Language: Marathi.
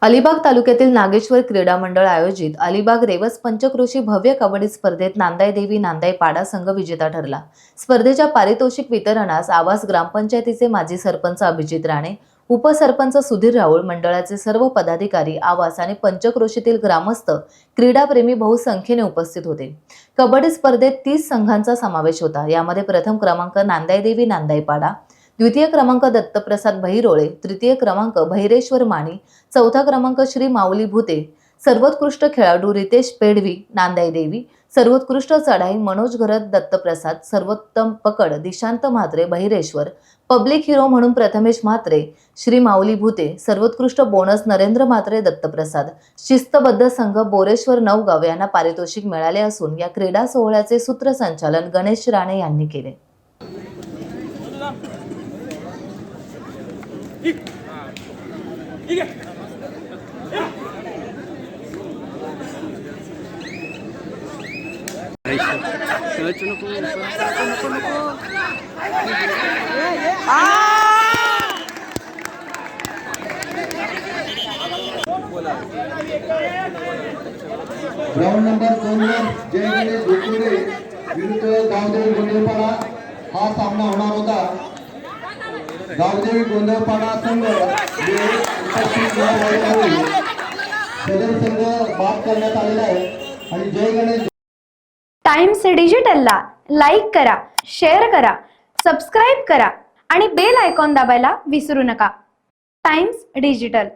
अलिबाग तालुक्यातील नागेश्वर क्रीडा मंडळ आयोजित अलिबाग रेवस पंचक्रोशी भव्य कबड्डी स्पर्धेत नांदाई देवी नांदाई पाडा संघ विजेता ठरला। स्पर्धेच्या पारितोषिक वितरणास आवास ग्रामपंचायतीचे माजी सरपंच अभिजित राणे, उपसरपंच सुधीर राऊळ, मंडळाचे सर्व पदाधिकारी, आवास आणि पंचक्रोशीतील ग्रामस्थ, क्रीडाप्रेमी बहुसंख्येने उपस्थित होते। कबड्डी स्पर्धेत 30 संघांचा समावेश होता। यामध्ये प्रथम क्रमांक नांदाई देवी नांदाई पाडा, द्वितीय क्रमांक दत्तप्रसाद भैरोळे, तृतीय क्रमांक भैरेश्वर माणी, चौथा क्रमांक श्री माऊली भूते, सर्वोत्कृष्ट खेळाडू रितेश पेडवी नांदाई देवी, सर्वोत्कृष्ट चढाई मनोज घरत दत्तप्रसाद, सर्वोत्तम पकड दिशांत म्हात्रे भैरेश्वर, पब्लिक हिरो म्हणून प्रथमेश म्हात्रे श्री माऊली भूते, सर्वोत्कृष्ट बोनस नरेंद्र म्हात्रे दत्तप्रसाद, शिस्तबद्ध संघ बोरेश्वर नवगाव यांना पारितोषिक मिळाले असून या क्रीडा सोहळ्याचे सूत्रसंचालन गणेश राणे यांनी केले। ग्राउंड नंबर 2 वर जय गणेश गोकुळे विरुद्ध गावदेवी गोंधळपाडा हा सामना होणार होता। गावदेवी गोंधळपाडा संघ सदर संघ बाद करण्यात आलेला आहे आणि जय गणेश टाइम्स डिजिटलला लाईक करा, शेअर करा, सबस्क्राइब करा आणि बेल आयकॉन दाबायला विसरू नका। Times digital.